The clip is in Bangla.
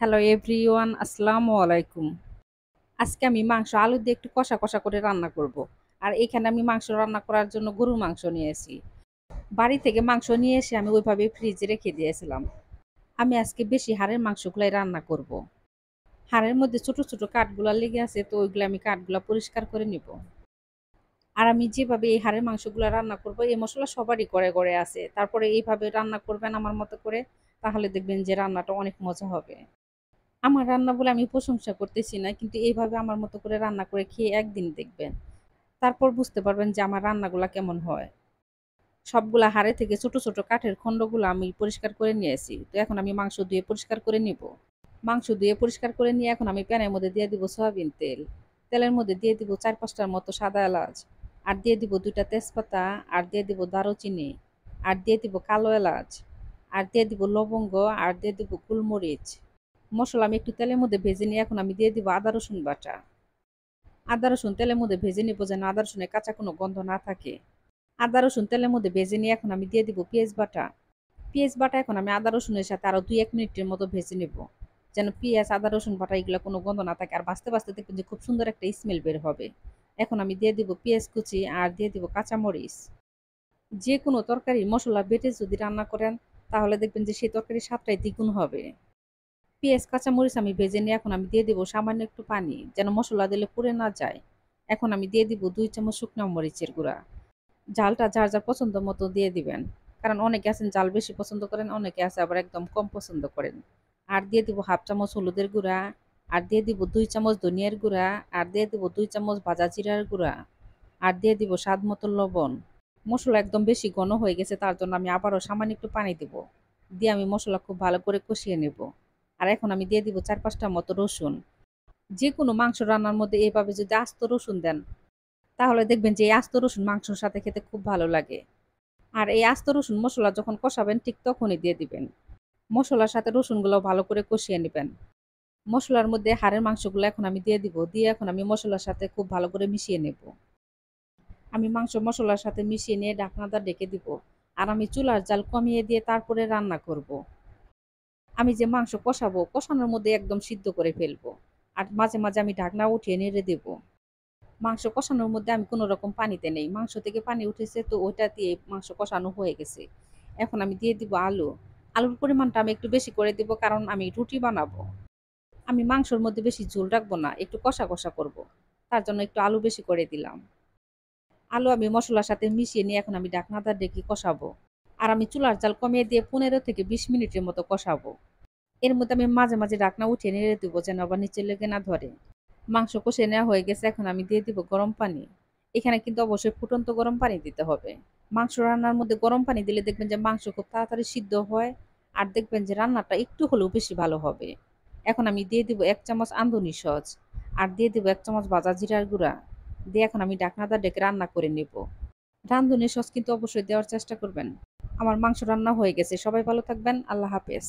হ্যালো এভরিওয়ান, আসসালামু আলাইকুম। আজকে আমি মাংস আলু দিয়ে একটু কষা কষা করে রান্না করব। আর এখানে আমি মাংস রান্না করার জন্য গরুর মাংস নিয়েছি। বাড়ি থেকে মাংস নিয়ে এসে আমি ওইভাবে ফ্রিজে রেখে দিয়েছিলাম। আমি আজকে বেশি হাড়ের মাংসগুলাই রান্না করব। হাড়ের মধ্যে ছোট ছোট কাঠগুলা লেগে আছে, তো ওইগুলো আমি কাঠগুলা পরিষ্কার করে নিব। আর আমি যেভাবে এই হাড়ের মাংসগুলা রান্না করব, এই মশলা সবারই ঘরে ঘরে আছে। তারপরে এইভাবে রান্না করবেন আমার মতো করে, তাহলে দেখবেন যে রান্নাটা অনেক মজা হবে। আমার রান্না বলে আমি প্রশংসা করতেছি না, কিন্তু এইভাবে আমার মতো করে রান্না করে খেয়ে একদিন দেখবেন। তারপর বুঝতে পারবেন যে আমার রান্নাগুলা কেমন হয়। সবগুলা হাঁড়ি থেকে ছোট ছোট কাঠের খণ্ডগুলো আমি পরিষ্কার করে নিয়েছি। তো এখন আমি মাংস ধুয়ে পরিষ্কার করে নিব। মাংস ধুয়ে পরিষ্কার করে নিয়ে এখন আমি প্যানের মধ্যে দিয়ে দিব সয়াবিন তেল। তেলের মধ্যে দিয়ে দিব ৪-৫টার মতো সাদা এলাচ, আর দিয়ে দিব ২টা তেজপাতা, আর দিয়ে দিব দারুচিনি, আর দিয়ে দিব কালো এলাচ, আর দিয়ে দিব লবঙ্গ, আর দিয়ে দিব গোলমরিচ। মসলা আমি একটু তেলের মধ্যে ভেজে নিয়ে এখন আমি দিয়ে দিব আদা রসুন বাটা। আদা রসুন তেলের মধ্যে ভেজে নিব যেন আদা রসুনের কাঁচা কোনো গন্ধ না থাকে। আদা রসুন তেলের মধ্যে ভেজে নিয়ে এখন আমি দিয়ে দিব পেঁয়াজ বাটা। পেঁয়াজ বাটা এখন আমি আদা রসুনের সাথে আরো ২-১ মিনিটের মতো ভেজে নিব, যেন পেঁয়াজ আদা রসুন বাটা এগুলো কোনো গন্ধ না থাকে। আর ভাজতে ভাজতে দেখবেন যে খুব সুন্দর একটা স্মেল বের হবে। এখন আমি দিয়ে দিব পেঁয়াজ কুচি, আর দিয়ে দিব কাঁচামরিচ। যে কোনো তরকারির মসলা বেটে যদি রান্না করেন, তাহলে দেখবেন যে সেই তরকারির স্বাদটাই দ্বিগুণ হবে। পেঁয়াজ কাঁচামরিচ আমি ভেজে নিয়ে এখন আমি দিয়ে দিব সামান্য একটু পানি, যেন মসলা দিলে পুড়ে না যায়। এখন আমি দিয়ে দিব ২ চামচ শুকনো মরিচের গুঁড়া। ঝালটা যার যার পছন্দ মতো দিয়ে দিবেন। কারণ অনেকে আছেন ঝাল বেশি পছন্দ করেন, অনেকে আছে আবার একদম কম পছন্দ করেন। আর দিয়ে দিব ১/২ চামচ হলুদের গুঁড়া, আর দিয়ে দিব ২ চামচ ধনিয়ার গুঁড়া, আর দিয়ে দিব ২ চামচ ভাজা জিরার গুঁড়া, আর দিয়ে দিব স্বাদ মতো লবণ। মসলা একদম বেশি ঘন হয়ে গেছে, তার জন্য আমি আবারও সামান্য একটু পানি দিব। দিয়ে আমি মসলা খুব ভালো করে কষিয়ে নেব। আর এখন আমি দিয়ে দিব ৪-৫টা মতো রসুন। যেকোনো মাংস রান্নার মধ্যে এভাবে যদি আস্ত রসুন দেন, তাহলে দেখবেন যে এই আস্ত রসুন মাংসর সাথে খেতে খুব ভালো লাগে। আর এই আস্ত রসুন মসলা যখন কষাবেন ঠিক তখনই দিয়ে দিবেন। মসলার সাথে রসুনগুলো ভালো করে কষিয়ে নিবেন। মসলার মধ্যে হাড়ের মাংসগুলো এখন আমি দিয়ে দিব। দিয়ে এখন আমি মসলার সাথে খুব ভালো করে মিশিয়ে নেব। আমি মাংস মসলার সাথে মিশিয়ে নিয়ে ঢাকনাটা ঢেকে দিব। আর আমি চুলার জাল কমিয়ে দিয়ে তারপরে রান্না করব। আমি যে মাংস কষাবো, কষানোর মধ্যে একদম সিদ্ধ করে ফেলবো। আর মাঝে মাঝে আমি ঢাকনা উঠিয়ে নেড়ে দেব। মাংস কষানোর মধ্যে আমি কোনো রকম পানিতে নেই। মাংস থেকে পানি উঠেছে, তো ওইটা দিয়ে মাংস কষানো হয়ে গেছে। এখন আমি দিয়ে দিব আলু। আলুর পরিমাণটা আমি একটু বেশি করে দিব, কারণ আমি রুটি বানাবো। আমি মাংসর মধ্যে বেশি ঝোল রাখবো না, একটু কষা কষা করব। তার জন্য একটু আলু বেশি করে দিলাম। আলু আমি মসলার সাথে মিশিয়ে নিয়ে এখন আমি ঢাকনাটা ডেকে কষাবো। আর আমি চুলার জাল কমিয়ে দিয়ে ১৫ থেকে ২০ মিনিটের মতো কষাবো। এর মধ্যে আমি মাঝে মাঝে ঢাকনা উঠিয়ে নেড়ে দেবো, যেন আবার নিচে লেগে না ধরে। মাংস কষে নেওয়া হয়ে গেছে, এখন আমি দিয়ে দিব গরম পানি। এখানে কিন্তু অবশ্যই ফুটন্ত গরম পানি দিতে হবে। মাংস রান্নার মধ্যে গরম পানি দিলে দেখবেন যে মাংস খুব তাড়াতাড়ি সিদ্ধ হয়। আর দেখবেন যে রান্নাটা একটু হলেও বেশি ভালো হবে। এখন আমি দিয়ে দিব ১ চামচ আমদনি সস, আর দিয়ে দিব ১ চামচ ভাজা জিরার গুঁড়া। দিয়ে এখন আমি ঢাকনাটা ডেকে রান্না করে নেব। রাঁধুনি সস কিন্তু অবশ্যই দেওয়ার চেষ্টা করবেন। আমার মাংস রান্না হয়ে গেছে। সবাই ভালো থাকবেন। আল্লাহ হাফেজ।